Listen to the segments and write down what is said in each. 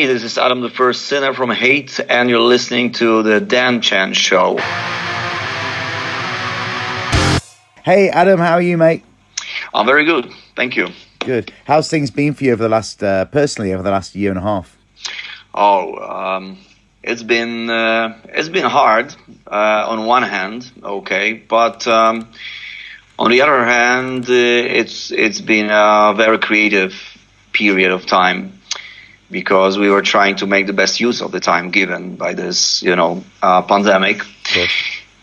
Hey, this is Adam the First Sinner from Hate, and you're listening to the Dan Chan Show. Hey, Adam, how are you, mate? I'm very good, thank you. Good. How's things been for you over the last, personally, over the last year and a half? It's been hard on one hand, okay, but on the other hand, it's been a very creative period of time, because we were trying to make the best use of the time given by this, pandemic.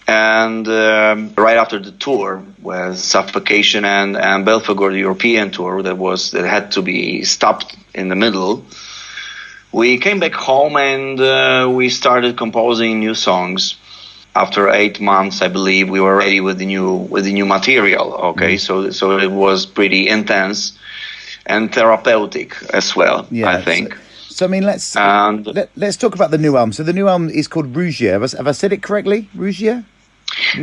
And right after the tour with Suffocation and Belfagor, the European tour that had to be stopped in the middle, we came back home and we started composing new songs. After 8 months, I believe, we were ready with the new material. Okay, so it was pretty intense and therapeutic as well, yeah, I think. So I mean, let's talk about the new album. So the new album is called Rugia. Have I said it correctly? Rugia?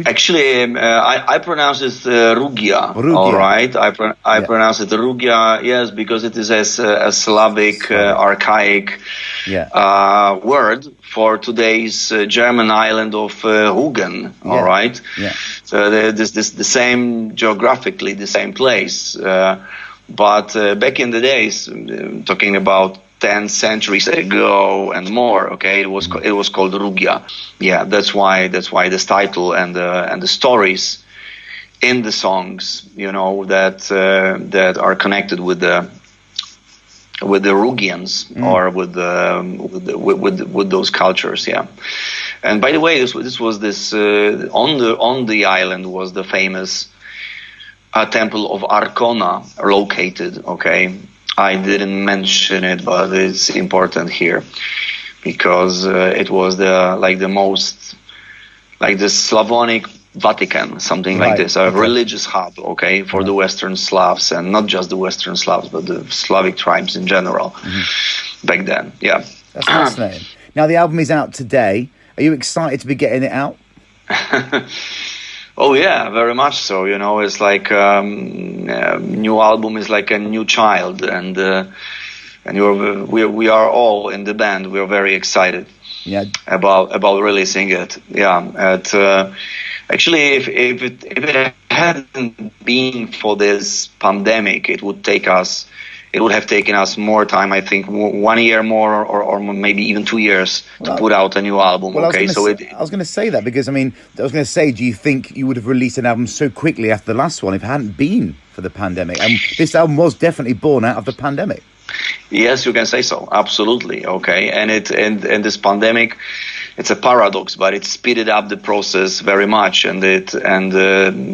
Actually, I pronounce it Rugia. All right, I pronounce it Rugia. Yes, because it is a Slavic archaic word for today's German island of Rügen. All right. Yeah. So the same geographically, the same place. But back in the days, talking about 10 centuries ago and more, okay, it was called Rugia. Yeah, that's why this title and the stories in the songs, that are connected with the Rugians or with those cultures. Yeah. And by the way, this was on the island was the famous temple of Arkona located. Okay. I didn't mention it, but it's important here because it was the Slavonic Vatican, something like this, a religious hub, okay, for the Western Slavs, and not just the Western Slavs, but the Slavic tribes in general back then. Yeah, that's fascinating. Now the album is out today. Are you excited to be getting it out? Oh yeah, very much so. It's like new album is like a new child, and we are all in the band. We are very excited about releasing it. Yeah, actually, if it hadn't been for this pandemic, it would have taken us more time. I think 1 year more, or maybe even 2 years to put out a new album. Well, I was going to say that because do you think you would have released an album so quickly after the last one if it hadn't been for the pandemic? And this album was definitely born out of the pandemic. Yes, you can say so. Absolutely. Okay, and this pandemic, it's a paradox, but it speeded up the process very much, and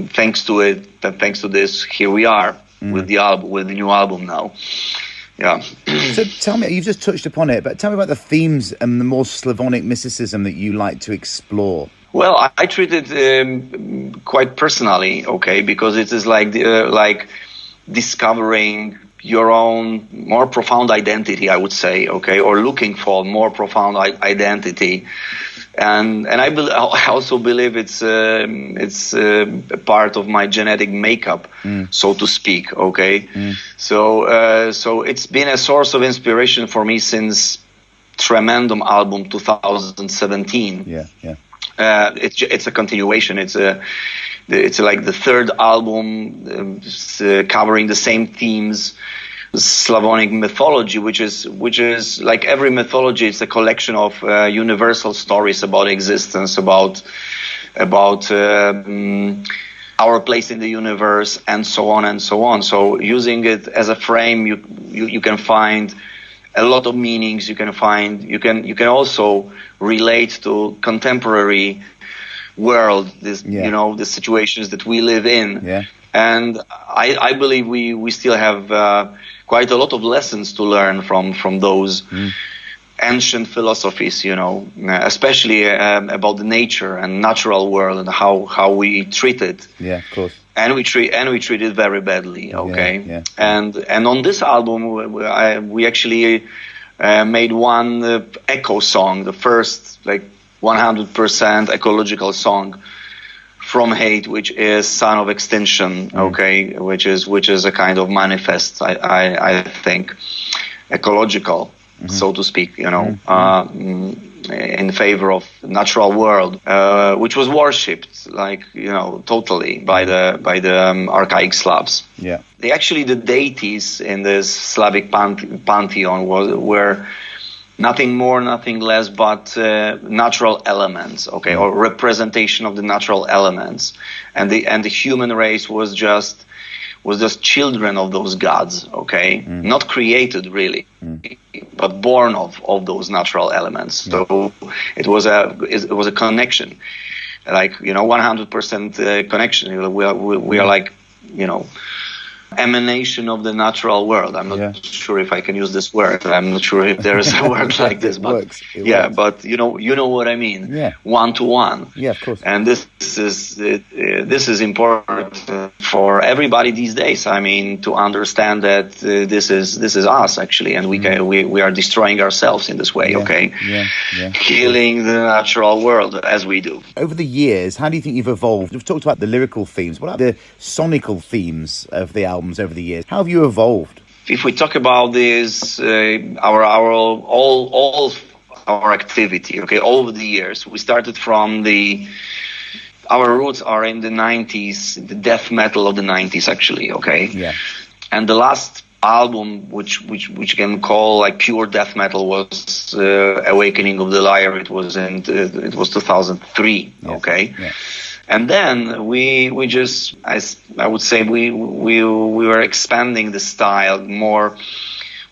thanks to this, here we are. With the new album now. Yeah. So tell me, you've just touched upon it, but tell me about the themes and the more Slavonic mysticism that you like to explore. Well, I treat it quite personally, okay, because it is like discovering your own more profound identity, I would say, okay, or looking for more profound identity. And I also believe it's a part of my genetic makeup, so to speak. Okay, so it's been a source of inspiration for me since Tremendum album 2017. Yeah. It's a continuation. It's like the third album covering the same themes. Slavonic mythology, which is like every mythology, it's a collection of universal stories about existence, about our place in the universe, and so on and so on. So using it as a frame, you can find a lot of meanings. You can also relate to contemporary world, the situations that we live in. Yeah. And I believe we still have quite a lot of lessons to learn from those ancient philosophies, especially about the nature and natural world and how we treat it. Yeah, of course. And we treat it very badly. Okay. Yeah. And on this album, we actually made one eco song, the first 100% ecological song from Hate, which is Son of Extinction, okay, which is a kind of manifest, I think, ecological so to speak, in favor of natural world, which was worshipped, like, totally by the archaic Slavs. Yeah. The deities in this Slavic pantheon were nothing more, nothing less, but natural elements, okay, or representation of the natural elements, and the human race was just children of those gods, okay, not created really, but born of those natural elements. So it was a connection, like 100% connection. We are like emanation of the natural world. I'm not sure if I can use this word. I'm not sure if there is a word like this, but works. Works. But you know what I mean. Yeah. 1-to-1. Yeah, of course. And this is important for everybody these days. I mean, to understand that this is us actually, and we are destroying ourselves in this way. Okay. Yeah. Killing the natural world as we do. Over the years, how do you think you've evolved? We've talked about the lyrical themes. What about the sonical themes of the albums over the years? How have you evolved? If we talk about this, all our activity, okay, over the years, we started from our roots are in the 90s, the death metal of the 90s, actually, okay. Yeah. And the last album, which you can call like pure death metal, was Awakening of the Liar. It was 2003, okay. Yeah. And then we just, I would say, we were expanding the style more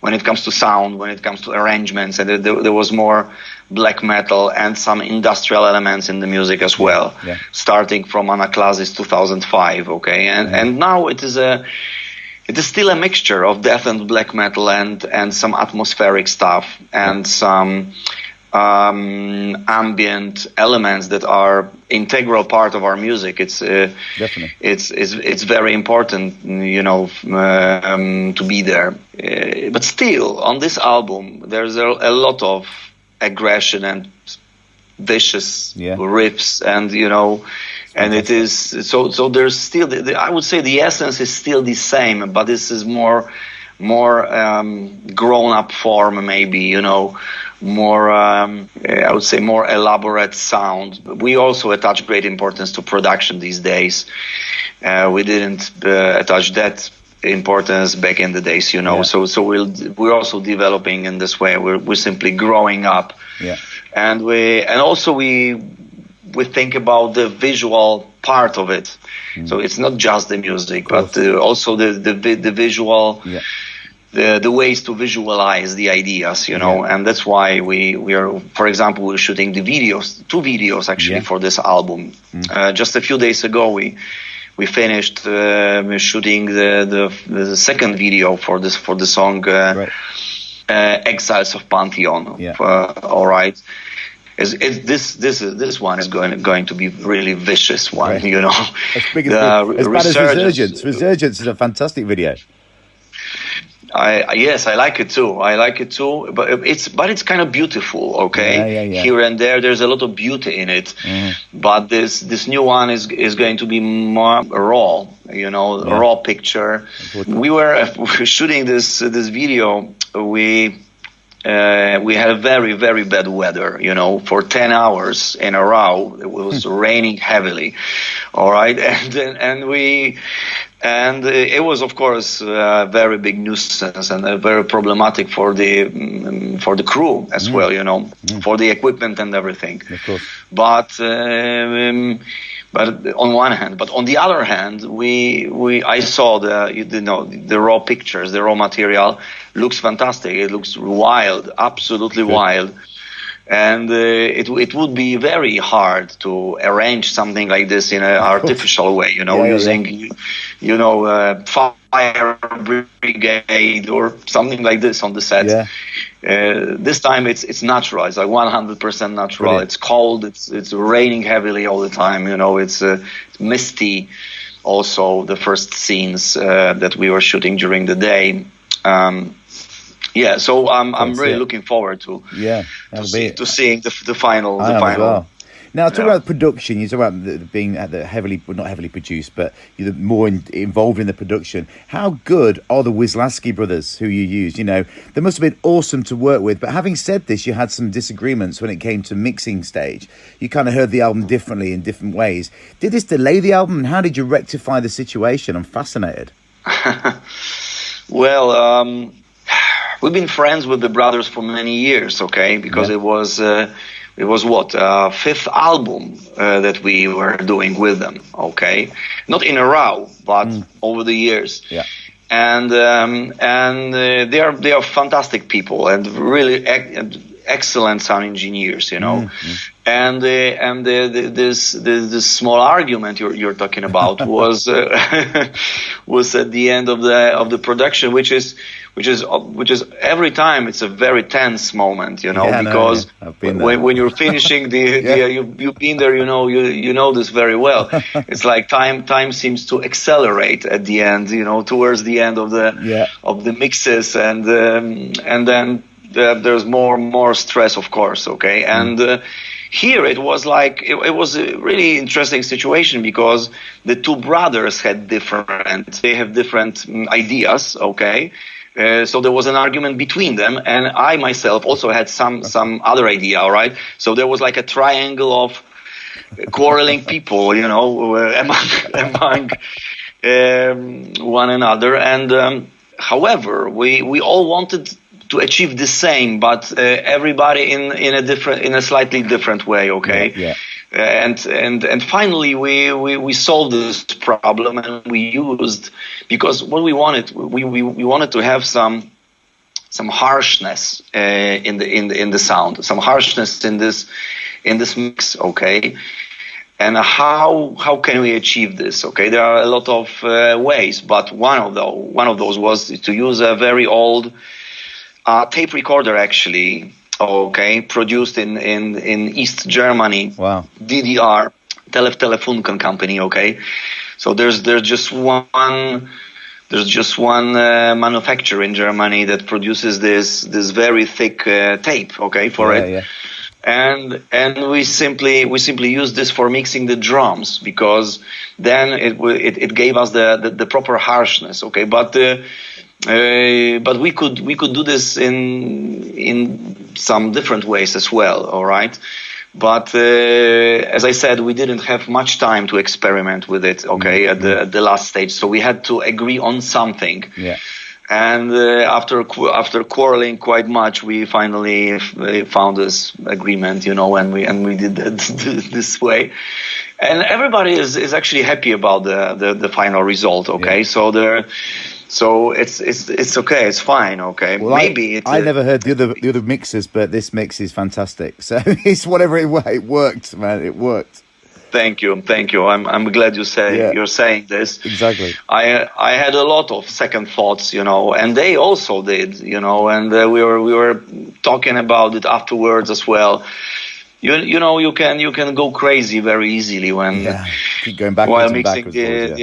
when it comes to sound, when it comes to arrangements, and there was more black metal and some industrial elements in the music as well. Yeah. Starting from Anaklesis 2005, okay, and now it is still a mixture of death and black metal and some atmospheric stuff and some ambient elements that are integral part of our music. It's definitely it's very important, to be there. But still, on this album, there's a lot of aggression and vicious riffs, and and it is so. There's still, I would say, the essence is still the same, but this is more grown up form, maybe, more, I would say, more elaborate sound. We also attach great importance to production these days. We didn't attach that importance back in the days, So we're also developing in this way. We're simply growing up, and we think about the visual part of it. So it's not just the music, but also the visual. Yeah. The ways to visualize the ideas, and that's why we are, for example, we're shooting two videos actually for this album. Just a few days ago, we finished shooting the second video for the song "Exiles of Pantheon." Yeah. All right. This one is going to be really vicious one, As big as Resurgence. Resurgence is a fantastic video. Yes, I like it too. But it's kind of beautiful, okay. Yeah. Here and there's a lot of beauty in it. But this new one is going to be more raw, raw picture. We were shooting this video. We had a very, very bad weather, for 10 hours in a row. It was raining heavily. All right. And it was, of course, a very big nuisance and very problematic for the crew as well, for the equipment and everything. Of course. But on one hand, but on the other hand, I saw the raw pictures, the raw material looks fantastic. It looks wild, absolutely wild. And it would be very hard to arrange something like this in an artificial way, using, fire brigade or something like this on the set. Yeah. This time it's natural. It's like 100% natural. Brilliant. It's cold. It's raining heavily all the time. It's misty. Also, the first scenes that we were shooting during the day. So I'm really looking forward to seeing the final. Well. Now, talking about production, you talk about being at the heavily, well, not heavily produced, but you're more involved in the production. How good are the Wisłaski brothers who you use? You know, they must have been awesome to work with. But having said this, you had some disagreements when it came to mixing stage. You kind of heard the album differently in different ways. Did this delay the album, and how did you rectify the situation? I'm fascinated. Well, we've been friends with the brothers for many years, okay? Because it was what, fifth album that we were doing with them, okay? Not in a row, but over the years. Yeah. And they are fantastic people and really excellent sound engineers, you know. And this small argument you're talking about was was at the end of the production, which is every time it's a very tense moment, you know, because when you're finishing you've been there, you know this very well. It's like time seems to accelerate at the end, you know, towards the end of the mixes, and then there's more stress, of course, okay, and. Here it was like it was a really interesting situation because the two brothers have different ideas, okay. So there was an argument between them, and I myself also had some other idea, all right. So there was like a triangle of quarreling people, you know, among one another, and however, we all wanted to achieve the same, but everybody in a slightly different way, okay? Yeah. And finally we solved this problem, and we used, because what we wanted to have some harshness in the sound, some harshness in this mix, okay? And how can we achieve this? Okay, there are a lot of ways, but one of those was to use a very old tape recorder, actually, okay, produced in East Germany. Wow. DDR, Telefunken company, okay. So there's just one manufacturer in Germany that produces this very thick tape, okay, for it. Yeah. And we simply use this for mixing the drums, because then it gave us the proper harshness, okay. But we could do this in some different ways as well, all right. But as I said, we didn't have much time to experiment with it, okay, at the last stage. So we had to agree on something. Yeah. And after quarreling quite much, we finally found this agreement, you know, and we did that this way. And everybody is actually happy about the final result, okay. Yeah. So it's okay, it's fine, okay. Well, I never heard the other mixes, but this mix is fantastic. So it's whatever it worked, man. It worked. Thank you. I'm glad you're saying this. Exactly. I had a lot of second thoughts, you know, and they also did, you know, and we were talking about it afterwards as well. You know, you can go crazy very easily when keep going backwards while and mixing. backwards,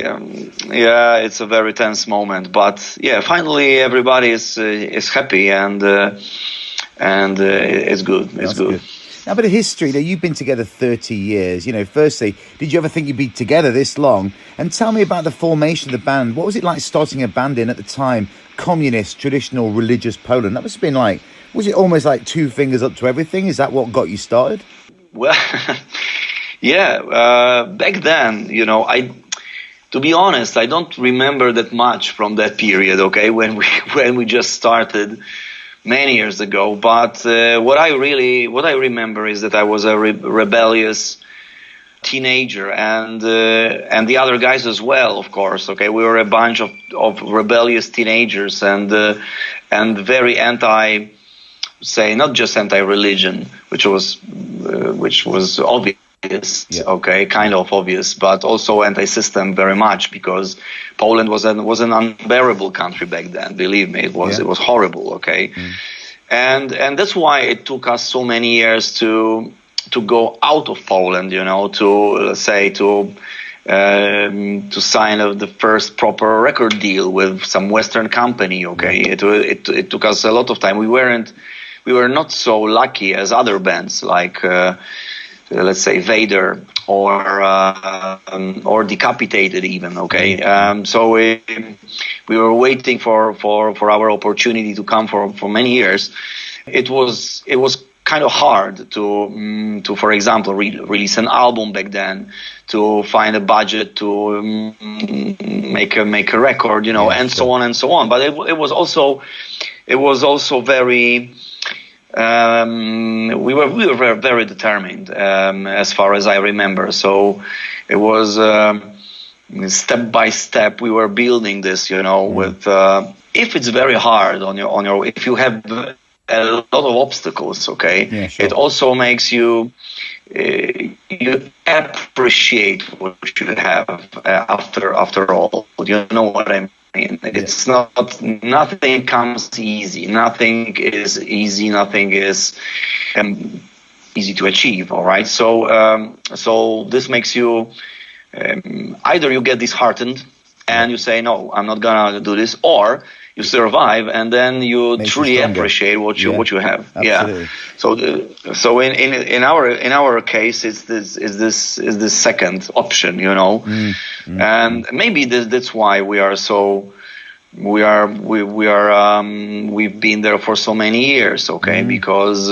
It's a very tense moment, but finally everybody is happy, and it's good. It's good. Now, a bit of history. Now, you've been together 30 years. You know, firstly, did you ever think you'd be together this long? And tell me about the formation of the band. What was it like starting a band in, at the time, communist, traditional, religious Poland? That must have been like, was it almost like two fingers up to everything? Is that what got you started? Well, back then, you know, to be honest, I don't remember that much from that period, okay, when we just started many years ago. But what I remember is that I was a rebellious teenager, and the other guys as well, of course. Okay, we were a bunch of rebellious teenagers, and very not just anti-religion, which was obvious, okay, kind of obvious, but also anti-system very much, because Poland was an unbearable country back then. Believe me, it was horrible, okay, and that's why it took us so many years to go out of Poland, you know, to sign the first proper record deal with some Western company, okay. It took us a lot of time. We were not so lucky as other bands like let's say Vader or decapitated even. Okay, so we were waiting for our opportunity to come for many years. It was kind of hard to for example release an album back then, to find a budget to make a record, and so on and so on. But it was also very we were very determined, as far as I remember. So it was step by step we were building this, with if it's very hard on your if you have a lot of obstacles, okay, yeah, sure. It also makes you appreciate what you have after all. You know what I mean? It's nothing comes easy. Nothing is easy. Nothing is easy to achieve. All right. So this makes you either you get disheartened and you say, no, I'm not gonna do this, or you survive and then you truly appreciate what you have. Absolutely. Yeah. So in our case, it's this second option, and maybe that's why we are so. We've been there for so many years, okay? Because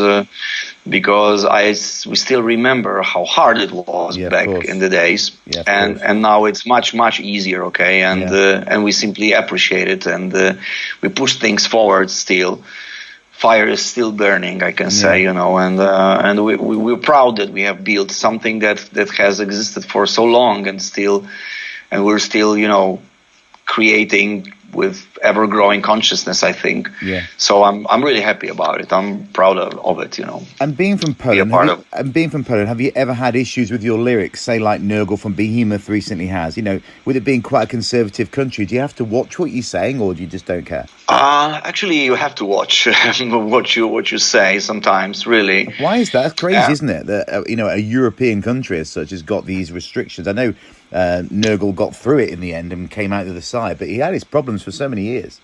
we still remember how hard it was back in the days, and now it's much easier, okay? And we simply appreciate it, and we push things forward still. Fire is still burning, I can say, and we're proud that we have built something that has existed for so long, and we're still, creating with ever-growing consciousness, I think. Yeah. So I'm really happy about it. I'm proud of it, And being from Poland, have you ever had issues with your lyrics? Say like Nurgle from Behemoth recently has. With it being quite a conservative country, do you have to watch what you're saying, or do you just don't care? Actually, you have to watch what you say sometimes. Really. Why is that? That's crazy, isn't it? That a European country as such has got these restrictions. I know Nurgle got through it in the end and came out the other side, but he had his problems for so many years.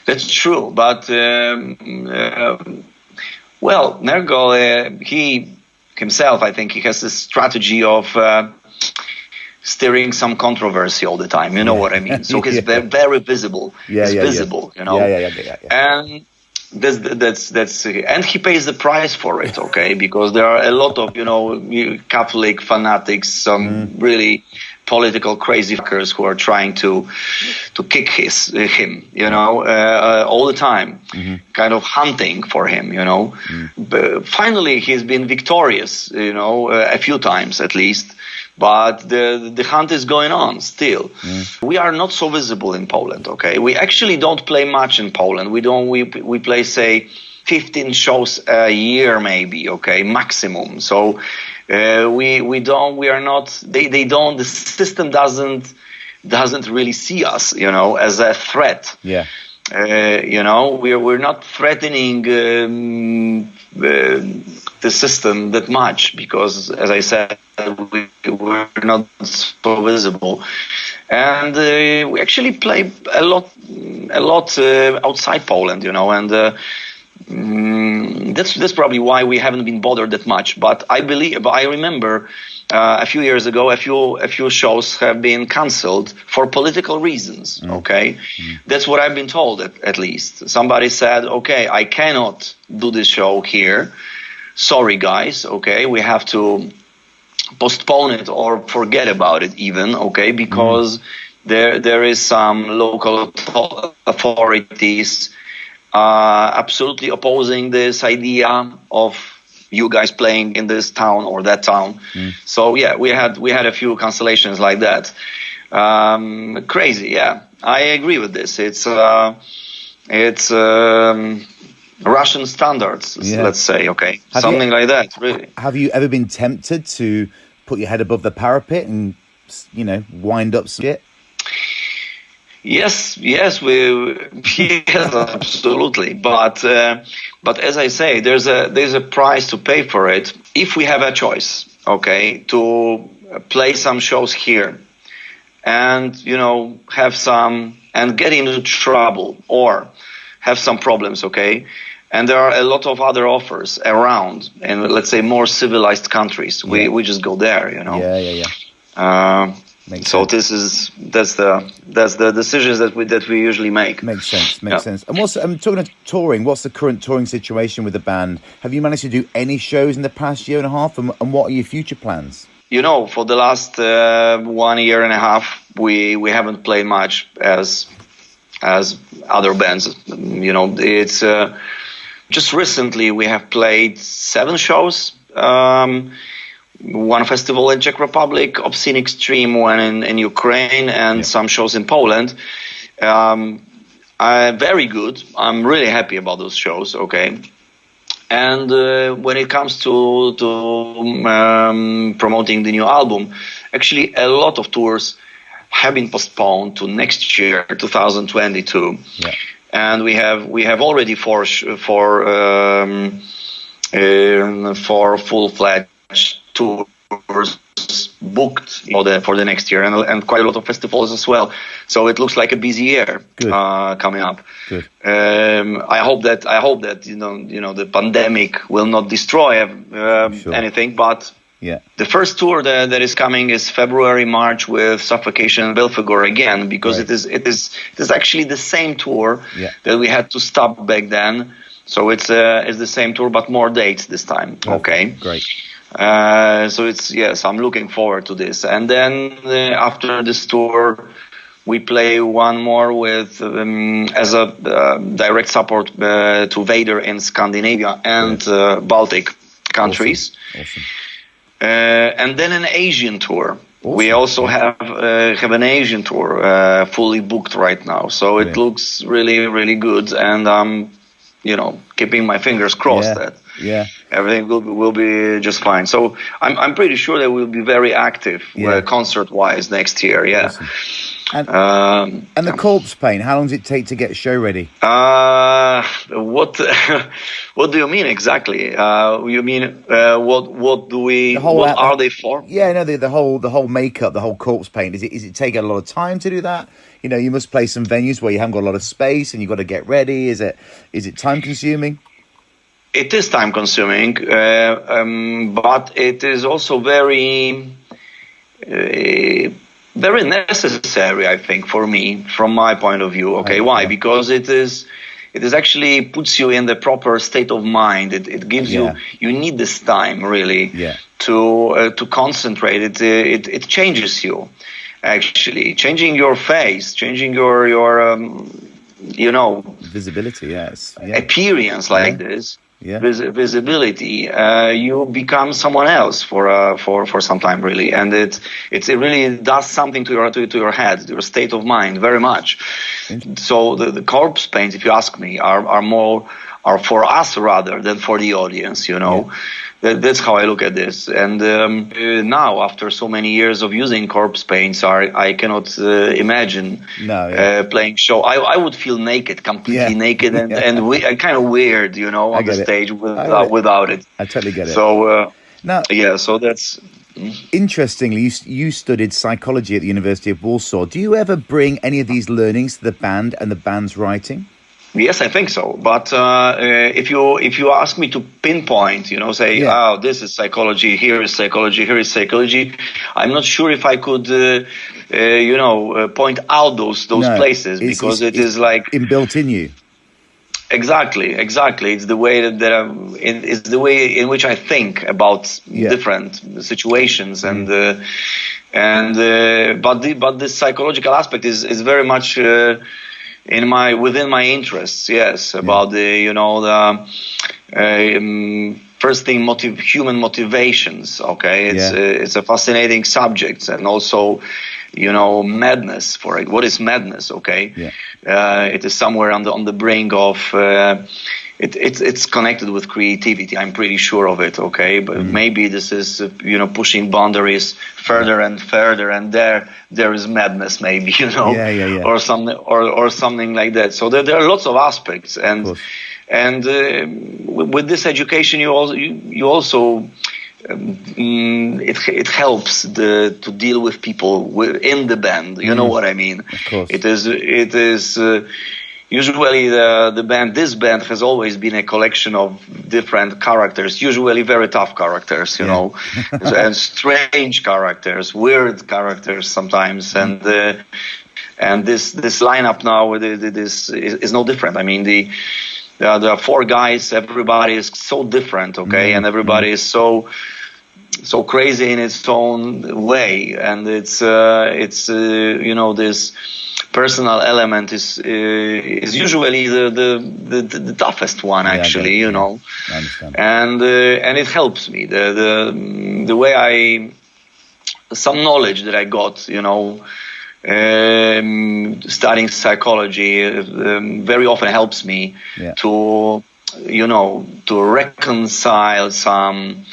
That's true, but Nurgle, he himself, I think he has this strategy of stirring some controversy all the time. You know what I mean? So he's very visible. He's visible, and that's and he pays the price for it, okay? Because there are a lot of Catholic fanatics, some really political crazy fuckers who are trying to kick him, all the time, kind of hunting for him, But finally, he's been victorious, a few times at least. But the hunt is going on still. We are not so visible in Poland, okay? We actually don't play much in Poland. We play, say, 15 shows a year maybe, okay, maximum. So the system doesn't really see us, as a threat. Yeah. We're not threatening the system that much, because, as I said, we're not so visible, and we actually play a lot outside Poland, and that's probably why we haven't been bothered that much. But I remember a few years ago, a few shows have been cancelled for political reasons. Okay, that's what I've been told. At least somebody said, "Okay, I cannot do this show here. Sorry, guys. Okay, we have to postpone it or forget about it, even. Okay, because there is some local authorities." Absolutely opposing this idea of you guys playing in this town or that town. So we had a few cancellations like that. Crazy, yeah. I agree with this. It's Russian standards, let's say. Okay, something like that. Really. Have you ever been tempted to put your head above the parapet and wind up some shit? Yes, absolutely. But as I say, there's a price to pay for it. If we have a choice, okay, to play some shows here, and have some and get into trouble or have some problems, okay, And there are a lot of other offers around, in, let's say, more civilized countries. We just go there, you know. So sense. that's the decisions that we usually make. Makes sense. And what's talking of touring? What's the current touring situation with the band? Have you managed to do any shows in the past year and a half? And what are your future plans? You know, for the last 1 year and a half, we haven't played much as other bands. You know, it's just recently we have played 7 shows. One festival in Czech Republic, Obscene Extreme one in Ukraine, and some shows in Poland. Very good. I'm really happy about those shows. Okay. And when it comes to promoting the new album, actually a lot of tours have been postponed to next year, 2022. Yeah. And we have already four full-fledged tours booked for the next year, and quite a lot of festivals as well. So it looks like a busy year coming up. Good. I hope that you know the pandemic will not destroy anything, but the first tour that is coming is February, March with Suffocation and Belphegor again, because it is actually the same tour that we had to stop back then. So it's the same tour, but more dates this time. Okay. Great. So I'm looking forward to this. And then after this tour, we play one more with as a direct support to Vader in Scandinavia and Baltic countries. Awesome. And then an Asian tour. Awesome. We also have an Asian tour fully booked right now. So it looks really, really good, and I'm keeping my fingers crossed that everything will be just fine. So I'm pretty sure that we'll be very active concert-wise next year. Yeah. Awesome. And the corpse paint, how long does it take to get show ready? What do you mean exactly? You mean what do we? What are they for? Yeah, no, the whole makeup, the whole corpse paint. Is it take a lot of time to do that? You know, you must play some venues where you haven't got a lot of space and you've got to get ready. Is it time consuming? It is time consuming, but it is also very necessary, I think, for me, from my point of view. Okay, why? Because it is actually puts you in the proper state of mind. It gives you need this time really to concentrate. It changes you, actually, changing your face, changing your visibility, appearance like this. Visibility, you become someone else for some time, really, and it really does something to your head, to your state of mind, very much. So the corpse paints, if you ask me, are for us rather than for the audience. You know, that's how I look at this. And now, after so many years of using corpse paints, I cannot imagine playing show. I would feel naked, completely naked, and kind of weird, on the stage without it. I totally get it. So so that's. Interestingly, you studied psychology at the University of Warsaw. Do you ever bring any of these learnings to the band and the band's writing? Yes, I think so. But if you ask me to pinpoint, this is psychology, here is psychology, here is psychology, I'm not sure if I could, point out those places, because it is like inbuilt in you. Exactly. It's the way it's the way in which I think about different situations, but the psychological aspect is very much. Within my interests, about the first thing, human motivations. Okay, it's a fascinating subject, and also madness. For it, what is madness? Okay, it is somewhere on the brink of. It's connected with creativity. I'm pretty sure of it. Okay, but maybe this is pushing boundaries further and further, and there is madness. Maybe or something like that. So there are lots of aspects, and with this education, you also. It helps to deal with people in the band. You know what I mean? Of course. It is. usually this band has always been a collection of different characters, usually very tough characters, you know, and strange characters, weird characters sometimes, and this lineup now this is no different. I mean, there are 4 guys, everybody is so different, okay, and everybody is so crazy in its own way, and it's you know, this personal element is usually the toughest one, actually, you know. I understand. And it helps me the way some knowledge that I got, you know, studying psychology very often helps me to, you know, to reconcile some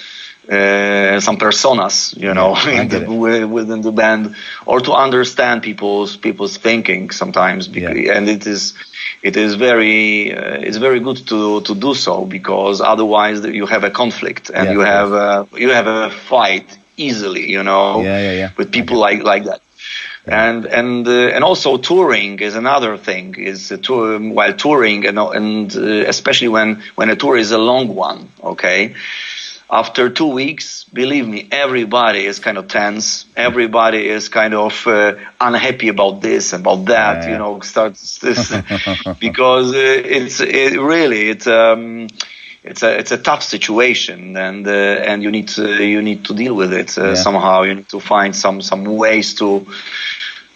personas, you know, within the band, or to understand people's thinking sometimes, and it is very it's very good to do so, because otherwise you have a conflict and you have a fight easily, you know, with people like that. And also touring is another thing. While touring, and especially when a tour is a long one, okay. After 2 weeks, believe me, everybody is kind of tense. Everybody is kind of unhappy about this, about that. You know, starts this because it's a tough situation, and you need to deal with it somehow. You need to find some ways to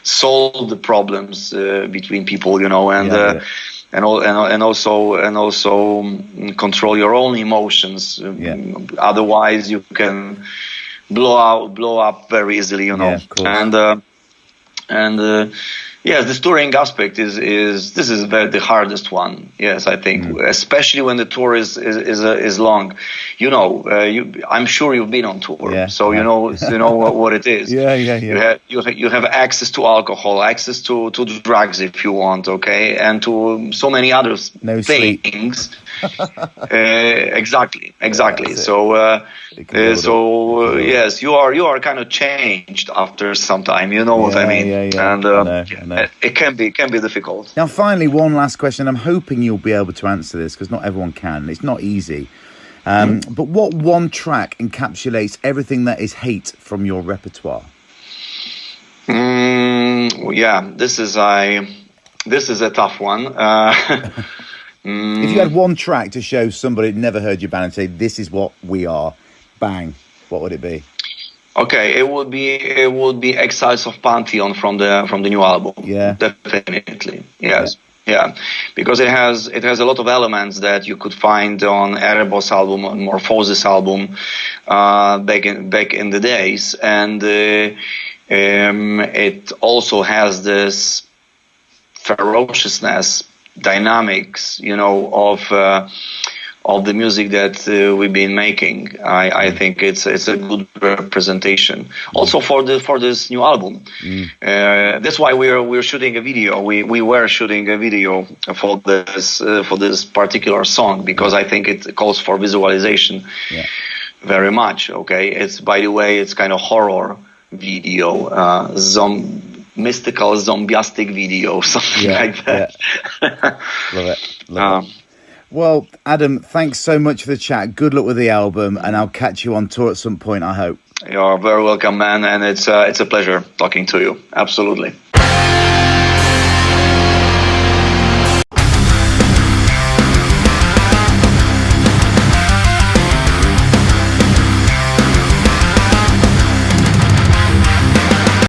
solve the problems between people, you know, and also control your own emotions. Otherwise, you can blow up very easily, you know. Yes, this touring aspect is the hardest one. Yes, I think, especially when the tour is long. You know, I'm sure you've been on tour, so you know what it is. You have access to alcohol, access to drugs if you want, okay, and to so many other things. Exactly. So yes, you are kind of changed after some time. You know what I mean? And it can be difficult. Now, finally, one last question. I'm hoping you'll be able to answer this, because not everyone can. It's not easy. But what one track encapsulates everything that is hate from your repertoire? This is a tough one. If you had one track to show somebody who'd never heard your band and say, "This is what we are," bang, what would it be? Okay, it would be Exiles of Pantheon from the new album. Yeah, definitely. Yes. Yeah, because it has a lot of elements that you could find on Erebos album, on Morphosis album, back in the days, and it also has this ferociousness, dynamics, you know, of the music that we've been making. I think it's a good representation also for this new album. That's why we're shooting a video. We were shooting a video for this particular song, because I think it calls for visualization very much. Okay, by the way, it's kind of horror video, mystical zombiastic video, something like that. Love it. Well, Adam, thanks so much for the chat. Good luck with the album, and I'll catch you on tour at some point, I hope. You're very welcome, man, and it's a pleasure talking to you. Absolutely.